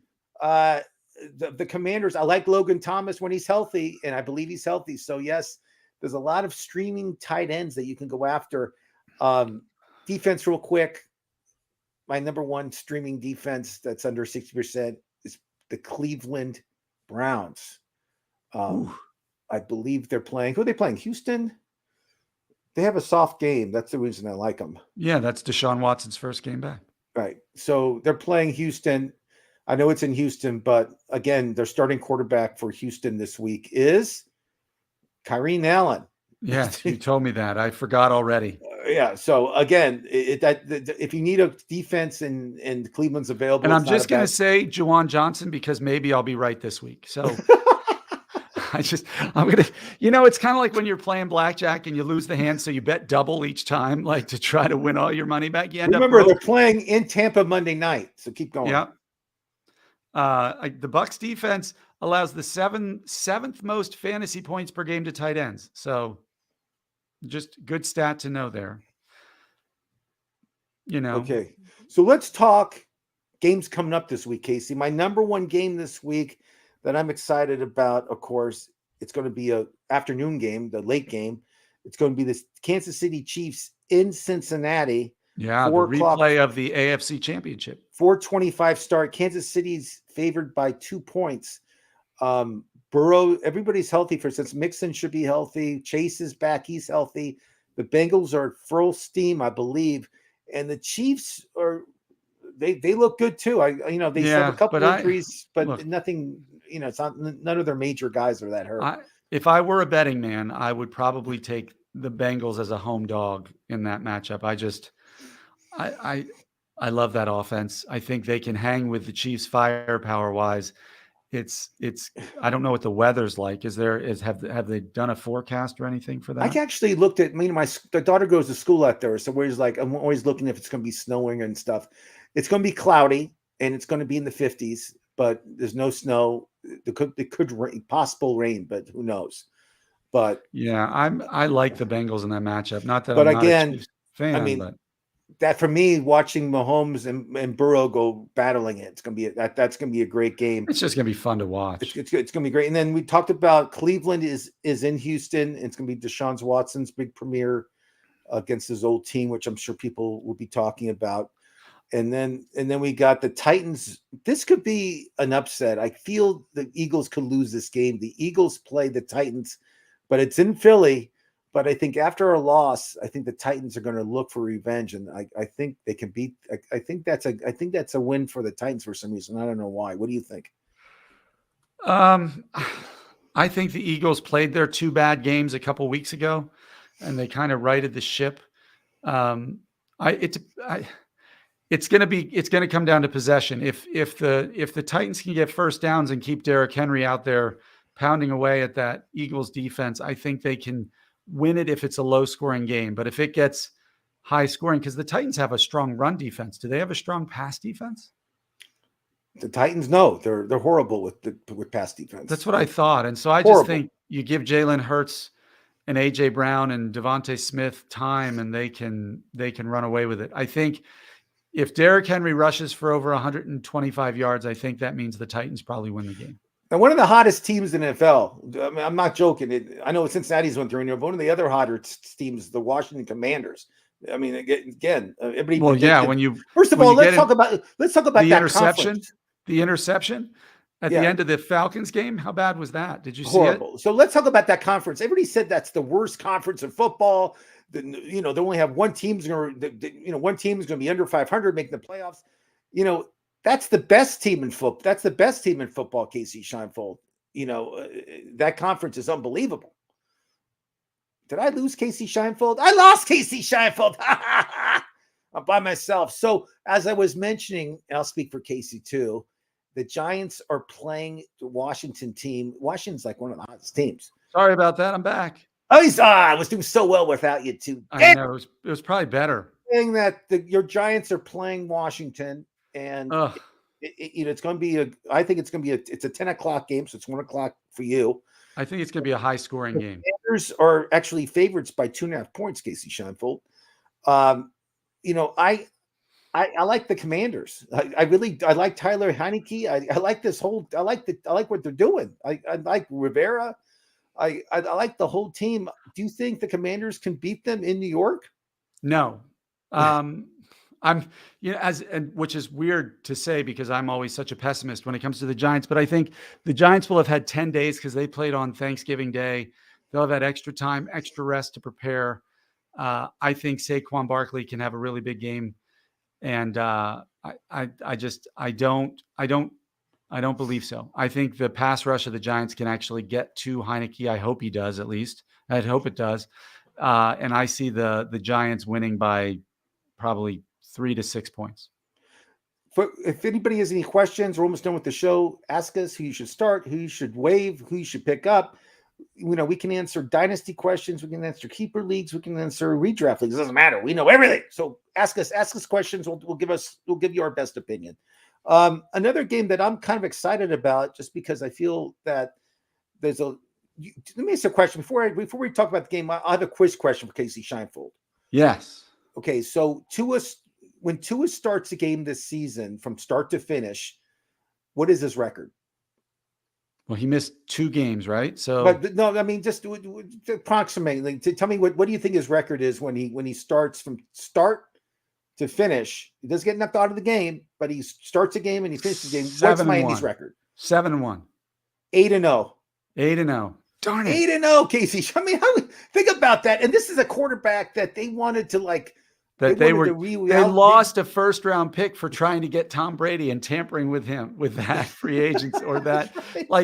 The Commanders, I like Logan Thomas when he's healthy, and I believe he's healthy. So yes, there's a lot of streaming tight ends that you can go after. Defense real quick. My number 1 streaming defense that's under 60% is the Cleveland Browns. I believe they're playing. Who are they playing? Houston? They have a soft game. That's the reason I like them. Yeah, that's Deshaun Watson's first game back. Right. So they're playing Houston. I know it's in Houston, but again, their starting quarterback for Houston this week is Kyrene Allen. Yes, you told me that. I forgot already. So again, if you need a defense and Cleveland's available, and I'm just going to say Juwan Johnson because maybe I'll be right this week. So I'm going to, it's kind of like when you're playing blackjack and you lose the hand. So you bet double each time, like to try to win all your money back. Remember, they're playing in Tampa Monday night. So keep going. Yeah. The Bucs defense allows the seventh most fantasy points per game to tight ends. So just good stat to know there. Okay. So let's talk games coming up this week, Kasey. My number 1 game this week that I'm excited about, of course, it's going to be a afternoon game, the late game. It's going to be the Kansas City Chiefs in Cincinnati. Yeah, the replay of the AFC Championship. 4:25 start. Kansas City's favored by 2 points. Burrow, everybody's healthy since Mixon should be healthy. Chase is back. He's healthy. The Bengals are full steam, I believe. And the Chiefs they look good too. They have a couple injuries, but nothing, it's not, none of their major guys are that hurt. If I were a betting man, I would probably take the Bengals as a home dog in that matchup. I love that offense. I think they can hang with the Chiefs firepower wise. I don't know what the weather's like. Have they done a forecast or anything for that? I actually looked at, my daughter goes to school out there. So I'm always looking if it's going to be snowing and stuff. It's going to be cloudy and it's going to be in the 50s. but there's no snow. It could rain, possible rain, but who knows? But yeah, I like the Bengals in that matchup. Not that I'm not a again, Chiefs I fan, mean, but that for me, watching Mahomes and Burrow go battling it, it's gonna be that's gonna be a great game. it's just gonna be fun to watch. It's gonna be great. And then we talked about Cleveland is in Houston. It's gonna be Deshaun Watson's big premiere against his old team, which I'm sure people will be talking about. And then we got the Titans. This could be an upset. I feel the Eagles could lose this game. The Eagles play the Titans, but it's in Philly. But I think after a loss, I think the Titans are going to look for revenge, and I think they can beat. I think that's a win for the Titans for some reason. I don't know why. What do you think? I think the Eagles played their 2 bad games a couple weeks ago, and they kind of righted the ship. It's going to come down to possession. If the Titans can get first downs and keep Derrick Henry out there pounding away at that Eagles defense, I think they can win it if it's a low scoring game. But if it gets high scoring, because the Titans have a strong run defense. Do they have a strong pass defense? The Titans, no, they're horrible with pass defense. That's what I thought. And so I just think you give Jalen Hurts and AJ Brown and Devontae Smith time, and they can run away with it. I think if Derrick Henry rushes for over 125 yards, I think that means the Titans probably win the game. And one of the hottest teams in the NFL, I mean, I'm not joking. I know Cincinnati's went through in there, but one of the other hotter teams, the Washington Commanders. I mean, again, everybody. Well, yeah. When you first of all, let's talk about the that interception. Conference. The interception at the end of the Falcons game. How bad was that? Did you see Horrible. it? So let's talk about that conference. Everybody said that's the worst conference in football. They only have one team's going to be under 500 making the playoffs. That's the best team in football. That's the best team in football, Kasey Scheinfeld. That conference is unbelievable. Did I lose Kasey Scheinfeld? I lost Kasey Scheinfeld. I'm by myself. So as I was mentioning, and I'll speak for Kasey too, the Giants are playing the Washington team. Washington's like one of the hottest teams. Sorry about that. I'm back. Oh, I was doing so well without you too. I know. It was probably better. Saying that your Giants are playing Washington, and it's going to be I think it's going to be it's a 10 o'clock game, so it's 1 o'clock for you. I think it's going to be a high scoring game. The Commanders are actually favorites by 2.5 points, Kasey Scheinfeld. I like the Commanders. I like Tyler Heineke. I like this whole. I like what they're doing. I like Rivera. I like the whole team. Do you think the Commanders can beat them in New York? No. Which is weird to say because I'm always such a pessimist when it comes to the Giants, but I think the Giants will have had 10 days because they played on Thanksgiving Day. They'll have had extra time, extra rest to prepare. I think Saquon Barkley can have a really big game. And I don't believe so. I think the pass rush of the Giants can actually get to Heineke. I hope he does, at least. I hope it does. And I see the Giants winning by probably 3 to 6 points. If anybody has any questions, we're almost done with the show. Ask us who you should start, who you should waive, who you should pick up. We can answer dynasty questions. We can answer keeper leagues. We can answer redraft leagues. It doesn't matter. We know everything. So ask us questions. We'll give you our best opinion. Another game that I'm kind of excited about, just because I feel that let me ask you a question before we talk about the game. I have a quiz question for Kasey Scheinfeld. Yes. Okay. So when Tua starts a game this season from start to finish, what is his record? Well, he missed 2 games, right? So, but no, I mean, just approximately. Tell me what do you think his record is when he starts from start to finish? He doesn't get knocked out of the game, but he starts a game and he finishes the game. What's Miami's record? 7-1. 8-0. 8-0. Darn it. 8-0, Kasey. I mean, think about that. And this is a quarterback that they wanted to they lost a first-round pick for trying to get Tom Brady and tampering with him with that free agents or that.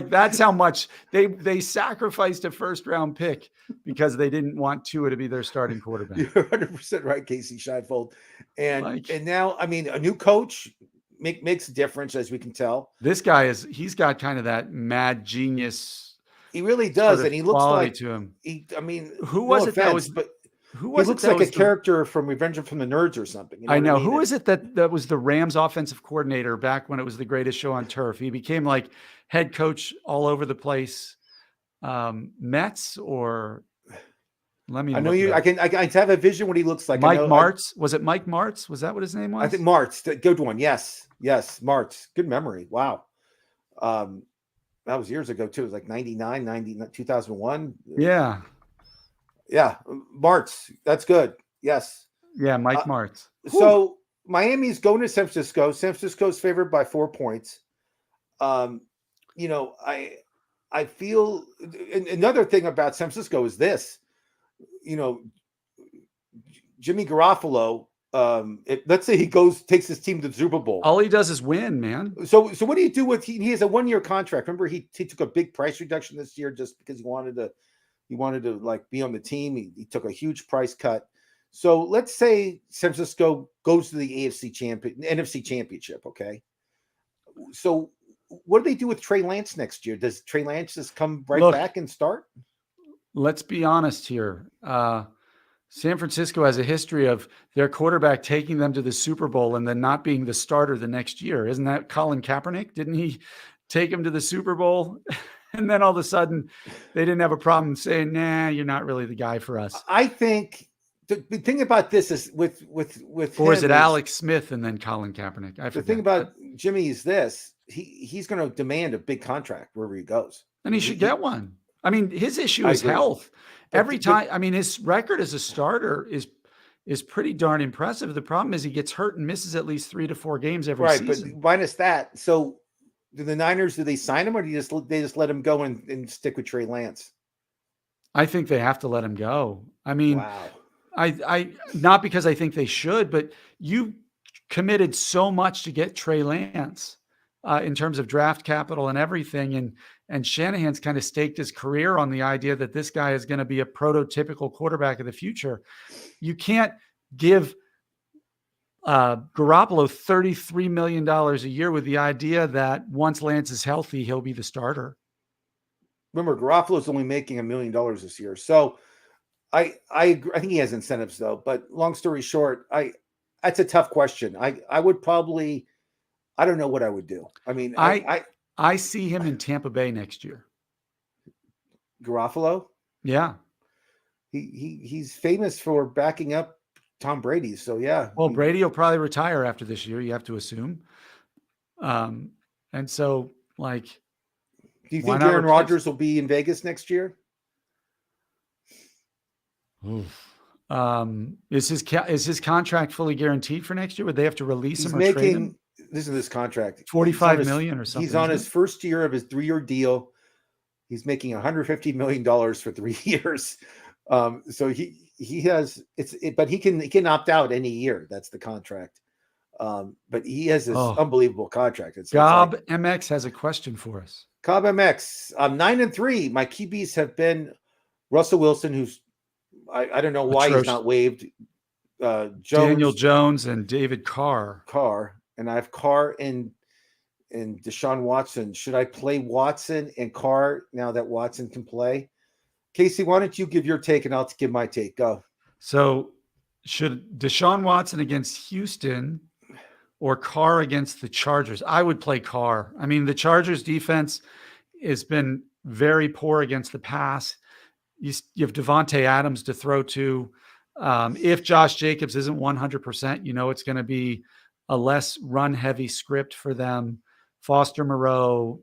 That's how much they sacrificed a first-round pick because they didn't want Tua to be their starting quarterback. You're 100% right, Kasey Scheinfeld. And now, I mean, a new coach makes a difference, as we can tell. This guy he's got kind of that mad genius. He really does, and he looks like to him. Who was it that was? Who He was it looks that like a was the, character from Revenge from the Nerds or something. You know I what I know. mean? Who is it that was the Rams offensive coordinator back when it was the greatest show on turf? He became like head coach all over the place. Mets or let me I know look it you. I up. can have a vision what he looks like. I Mike know. Martz. Was it Mike Martz? Was that what his name I was? think Martz, good one. Yes, Martz. Good memory. Wow. Um, that was years ago too. It was like 99, 90, 2001. Yeah. Yeah, Martz. That's good. Yes. Yeah, Uh, Mike Martz. Whew. so Miami's going to San Francisco. San Francisco's favored by 4 points. Um, you know, I feel another thing about San Francisco is this. You know, Jimmy Garofalo. Let's say he takes his team to the Super Bowl. All he does is win, man. So what do you do with he has a 1-year contract? Remember, he took a big price reduction this year just because he wanted to like be on the team. He took a huge price cut. So let's say San Francisco goes to the NFC championship. Okay. So what do they do with Trey Lance next year? Does Trey Lance just come back and start? Let's be honest here. San Francisco has a history of their quarterback taking them to the Super Bowl and then not being the starter the next year. Isn't that Colin Kaepernick? Didn't he take him to the Super Bowl? And then all of a sudden they didn't have a problem saying, nah, you're not really the guy for us. I think the thing about this is with or is it Alex Smith and then Colin Kaepernick? I forget. The thing about Jimmy is this: he's going to demand a big contract wherever he goes, and he should get one. I mean, his issue is health. Every time, I mean, his record as a starter is pretty darn impressive. The problem is he gets hurt and misses at least 3 to 4 games every season. But minus that, so do the Niners, do they sign him or do they just let him go and stick with Trey Lance? I think they have to let him go. I mean, wow. I not because I think they should, but you committed so much to get Trey Lance in terms of draft capital and everything. And Shanahan's kind of staked his career on the idea that this guy is going to be a prototypical quarterback of the future. You can't give Garoppolo $33 million a year with the idea that once Lance is healthy, he'll be the starter. Remember, Garoppolo's only making $1 million this year. So I think he has incentives though, but long story short, that's a tough question. I would probably, I don't know what I would do. I mean, I see him in Tampa Bay next year. Garoppolo? Yeah. He's famous for backing up Tom Brady. So yeah. Well, Brady will probably retire after this year, you have to assume. And so like, do you think Aaron Rodgers will be in Vegas next year? Is his contract fully guaranteed for next year? Would they have to release him or trade him? This is his contract. $45 million or something. He's on his first year of his 3-year deal. He's making $150 million for 3 years. So he has but he can opt out any year. That's the contract. But he has this unbelievable contract. Gob MX has a question for us. Cobb MX, 9-3. My QBs have been Russell Wilson, who's I don't know why he's not waived. Daniel Jones and David Carr. And I have Carr and Deshaun Watson. Should I play Watson and Carr now that Watson can play? Kasey, why don't you give your take and I'll give my take. Go. So should Deshaun Watson against Houston or Carr against the Chargers? I would play Carr. I mean, the Chargers defense has been very poor against the pass. You have Devontae Adams to throw to. If Josh Jacobs isn't 100%, it's going to be a less run-heavy script for them. Foster Moreau,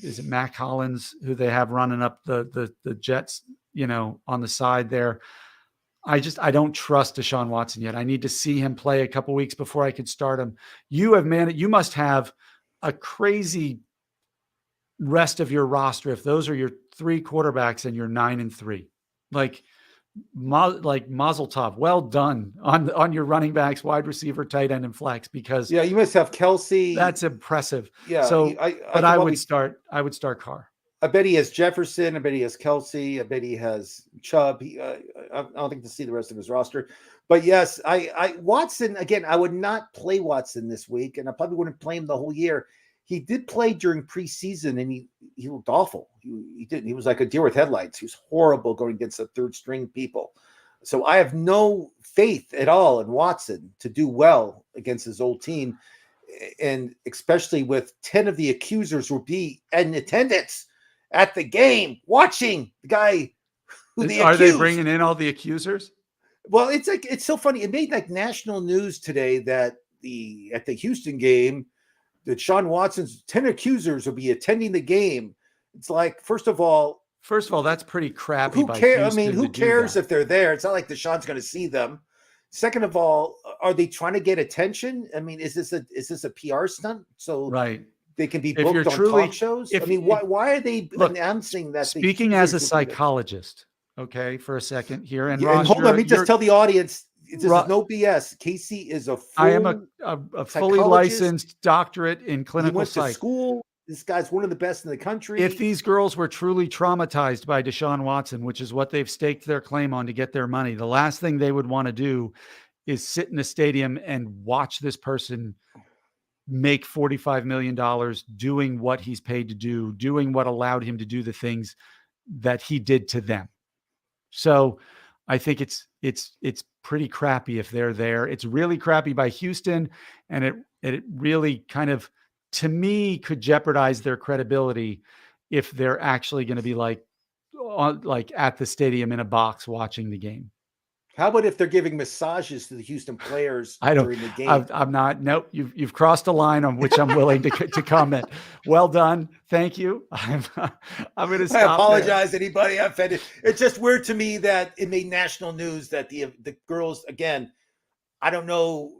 is it Mac Hollins, who they have running up the Jets, on the side there. I don't trust Deshaun Watson yet. I need to see him play a couple weeks before I could start him. You must have a crazy rest of your roster if those are your 3 quarterbacks and you're 9-3. Like Mazel Tov. Well done on your running backs, wide receiver, tight end, and flex, because you must have Kelsey. That's impressive. Yeah. So I would start Carr. I bet he has Jefferson. I bet he has Kelsey. I bet he has Chubb. I don't think to see the rest of his roster. But yes, Watson, again, I would not play Watson this week, and I probably wouldn't play him the whole year. He did play during preseason, and he looked awful. He was like a deer with headlights. He was horrible going against the third string people. So I have no faith at all in Watson to do well against his old team. And especially with 10 of the accusers will be in attendance at the game, watching the guy who they Are they accused. bringing in all the accusers? Well, it's so funny. It made like national news today that at the Houston game, that Sean Watson's 10 accusers will be attending the game. It's like, first of all, that's pretty crappy. Who by cares? I Houston mean, who to do cares that. if they're there? It's not like Deshaun's going to see them. Second of all, are they trying to get attention? I mean, is this a PR stunt so Right. they can be If you're booked on truly- talk shows? if- I mean, why are they Look, announcing that? Speaking as a psychologist, okay, for a second here, and Yeah, Ross, and hold on, let me just tell the audience, this is Ro- no BS. Kasey is a full I am a fully psychologist. licensed doctorate in He clinical went to psych. school. This guy's one of the best in the country. If these girls were truly traumatized by Deshaun Watson, which is what they've staked their claim on to get their money, the last thing they would want to do is sit in a stadium and watch this person make $45 million doing what he's paid to do, doing what allowed him to do the things that he did to them. So I think it's pretty crappy if they're there. It's really crappy by Houston, and it really kind of, to me, could jeopardize their credibility if they're actually going to be like at the stadium in a box watching the game. How about if they're giving massages to the Houston players during the game? I'm not. Nope. You've crossed a line on which I'm willing to comment. Well done. Thank you. I'm going to stop. I apologize to anybody I offended. It's just weird to me that it made national news that the girls, again, I don't know.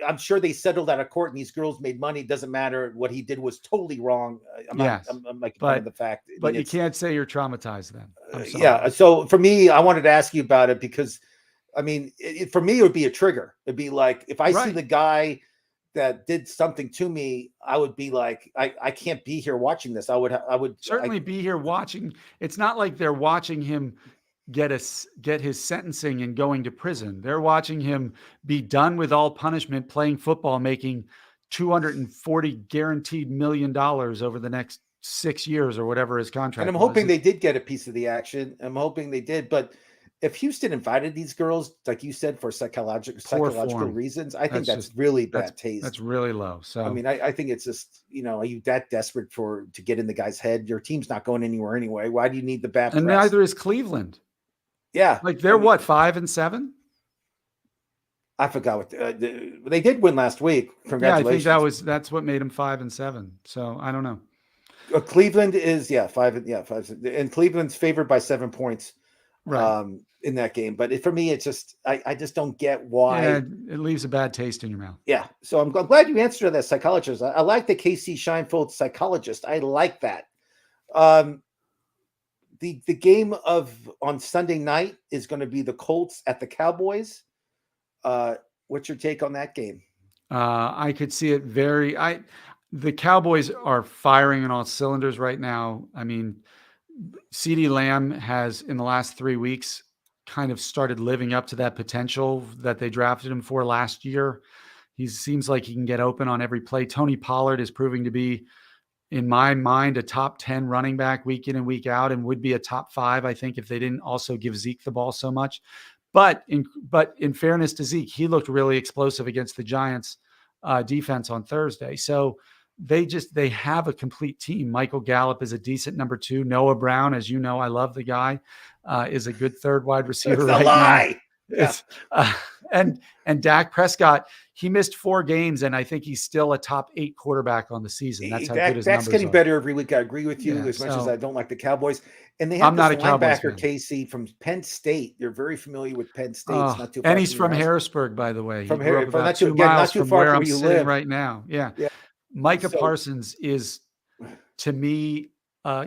I'm sure they settled out of court and these girls made money. It doesn't matter. What he did was totally wrong. I'm making fun of the fact. But you can't say you're traumatized then. Yeah. So for me, I wanted to ask you about it because, I mean, for me, it would be a trigger. It'd be like, if I see the guy that did something to me, I would be like, I can't be here watching this. I would certainly be here watching. It's not like they're watching him get his sentencing and going to prison. They're watching him be done with all punishment, playing football, making $240 guaranteed million over the next 6 years or whatever his contract. And I'm hoping they did get a piece of the action. I'm hoping they did. But if Houston invited these girls, like you said, for psychological reasons, I think that's really bad taste. That's really low. So I mean, I think it's just, are you that desperate to get in the guy's head? Your team's not going anywhere anyway. Why do you need the bad press? And neither is Cleveland. Yeah, like they're 5-7. I forgot what they did win last week. Congratulations! Yeah, I think that's what made them 5-7. So I don't know. Cleveland is 5, and Cleveland's favored by 7 points, right, in that game. But for me, it's just I just don't get why. Yeah, it leaves a bad taste in your mouth. Yeah, so I'm glad you answered that, psychologist. I like the Kasey Scheinfeld psychologist. I like that. The game on Sunday night is going to be the Colts at the Cowboys. What's your take on that game? I could see it the Cowboys are firing on all cylinders right now. I mean, CeeDee Lamb has, in the last 3 weeks, kind of started living up to that potential that they drafted him for last year. He seems like he can get open on every play. Tony Pollard is proving to be, in my mind, a top 10 running back week in and week out, and would be a top 5, I think, if they didn't also give Zeke the ball so much. But in fairness to Zeke, he looked really explosive against the Giants defense on Thursday. So they have a complete team. Michael Gallup is a decent number 2. Noah Brown, as you know, I love the guy, is a good third wide receiver right now. Yeah. And Dak Prescott, he missed 4 games, and I think he's still a top 8 quarterback on the season. That's how good his numbers are. Dak's getting better every week. I agree with you, as much as I don't like the Cowboys. And they have this linebacker, Kasey, from Penn State. You're very familiar with Penn State. It's not too far, and he's from Harrisburg, by the way. From Harrisburg, not too far from where I'm sitting right now. Yeah. Micah Parsons is, to me,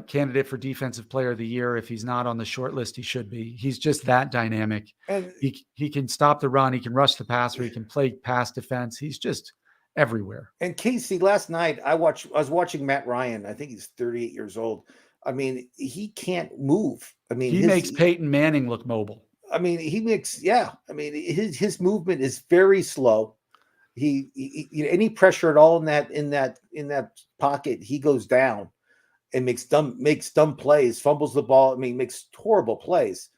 candidate for Defensive Player of the Year. If he's not on the short list, he should be. He's just that dynamic. And he can stop the run. He can rush the passer. He can play pass defense. He's just everywhere. And Kasey, last night I was watching Matt Ryan. I think he's 38 years old. I mean, he can't move. I mean, he makes Peyton Manning look mobile. I mean, I mean, his movement is very slow. He any pressure at all in that pocket, he goes down and makes dumb plays, fumbles the ball. I mean, makes horrible plays.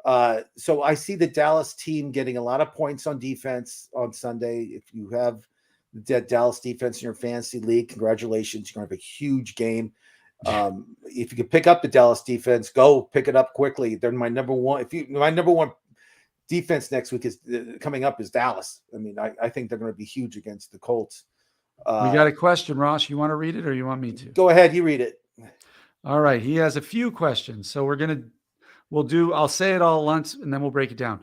So I see the Dallas team getting a lot of points on defense on Sunday. If you have the Dallas defense in your fantasy league, congratulations. You're going to have a huge game. If you can pick up the Dallas defense, go pick it up quickly. They're my number one. My number one defense next week is coming up is Dallas. I mean, I think they're going to be huge against the Colts. We got a question, Ross. You want to read it or you want me to? Go ahead. You read it. All right. He has a few questions. So I'll say it all once and then we'll break it down.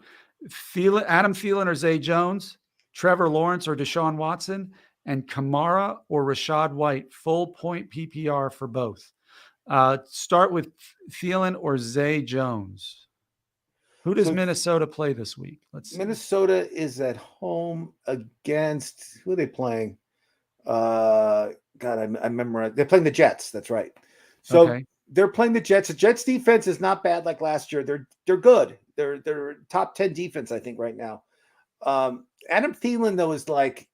Adam Thielen or Zay Jones, Trevor Lawrence or Deshaun Watson, and Kamara or Rachaad White, full point PPR for both. Start with Thielen or Zay Jones. Who does Minnesota play this week? Let's see. Minnesota is at home against, who are they playing? I remember they're playing the Jets. That's right. So they're playing the Jets. The Jets defense is not bad like last year. They're good. They're top 10 defense, I think, right now. Adam Thielen, though, is like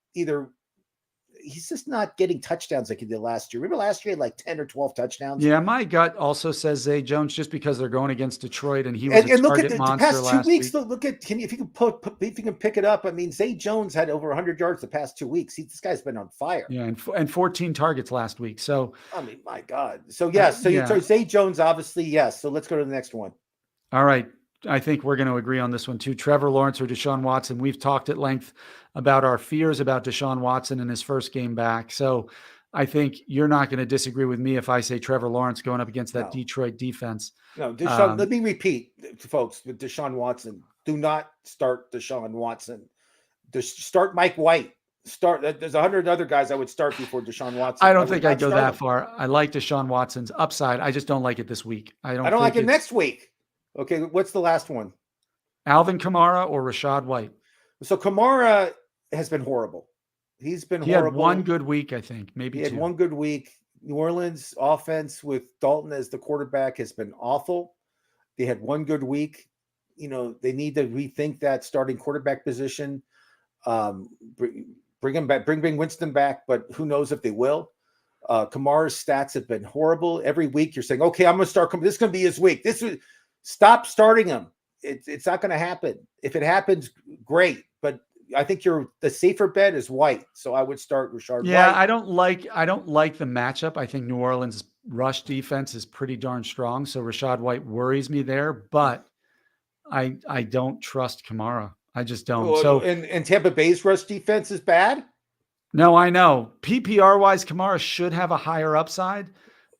he's just not getting touchdowns like he did last year. Remember last year he had like 10 or 12 touchdowns? Yeah, my gut also says Zay Jones just because they're going against Detroit and he was a target monster past 2 weeks. Week. Look at if you can pick it up. I mean, Zay Jones had over 100 yards the past 2 weeks. This guy's been on fire. Yeah, and 14 targets last week. So I mean, my God. So yes, so Zay Jones, obviously, yes. So let's go to the next one. All right. I think we're going to agree on this one too. Trevor Lawrence or Deshaun Watson. We've talked at length about our fears about Deshaun Watson in his first game back. So I think you're not going to disagree with me if I say Trevor Lawrence going up against that Detroit defense. No, Deshaun, let me repeat, folks, with Deshaun Watson. Do not start Deshaun Watson. Start Mike White. There's 100 other guys I would start before Deshaun Watson. I don't think I'd go that far. I like Deshaun Watson's upside. I just don't like it this week. I don't like it next week. Okay, what's the last one? Alvin Kamara or Rachaad White? So Kamara has been horrible. He horrible. Had one good week, I think, maybe two. He had one good week. New Orleans offense with Dalton as the quarterback has been awful. They had one good week. You know, they need to rethink that starting quarterback position. Bring him back, bring Winston back, but who knows if they will. Kamara's stats have been horrible. Every week you're saying, okay, I'm going to start. This is going to be his week. Stop starting him. It's not going to happen. If it happens, great. But I think the safer bet is White. So I would start Rachaad White. Yeah, I don't like the matchup. I think New Orleans' rush defense is pretty darn strong. So Rachaad White worries me there, but I don't trust Kamara. I just don't. Well, so and Tampa Bay's rush defense is bad. No, I know. PPR wise, Kamara should have a higher upside,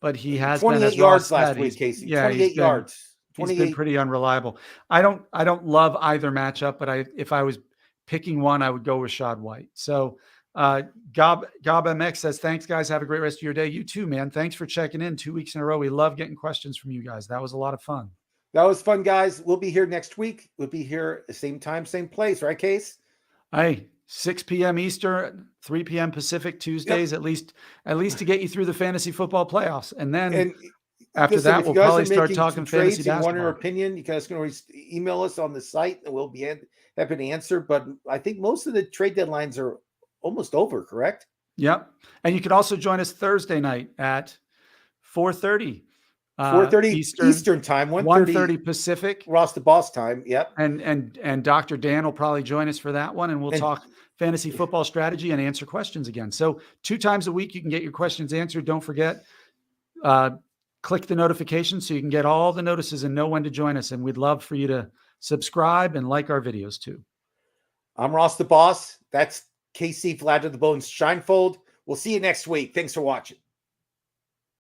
but he has 28 yards last week, Kasey. Yeah, 28 yards. He's been pretty unreliable. I don't love either matchup, but if I was picking one, I would go with Rachaad White. So Gob MX says, thanks, guys. Have a great rest of your day. You too, man. Thanks for checking in 2 weeks in a row. We love getting questions from you guys. That was a lot of fun. That was fun, guys. We'll be here next week. We'll be here same time, same place, right, Case? Hey, 6 p.m. Eastern, 3 p.m. Pacific, Tuesdays, at least to get you through the fantasy football playoffs. And then after that, we'll probably start talking fantasy basketball. Want your opinion, you guys can always email us on the site and we'll be happy to answer. But I think most of the trade deadlines are almost over, correct? Yep. And you can also join us Thursday night at 4:30. 4:30 Eastern time, 1:30 Pacific. Ross the Boss time. Yep. And Dr. Dan will probably join us for that one, and we'll talk fantasy football strategy and answer questions again. So 2 times a week you can get your questions answered. Don't forget, click the notification so you can get all the notices and know when to join us. And we'd love for you to subscribe and like our videos too. I'm Ross the Boss. That's Kasey Vlad to the Bones Shinefold. We'll see you next week. Thanks for watching.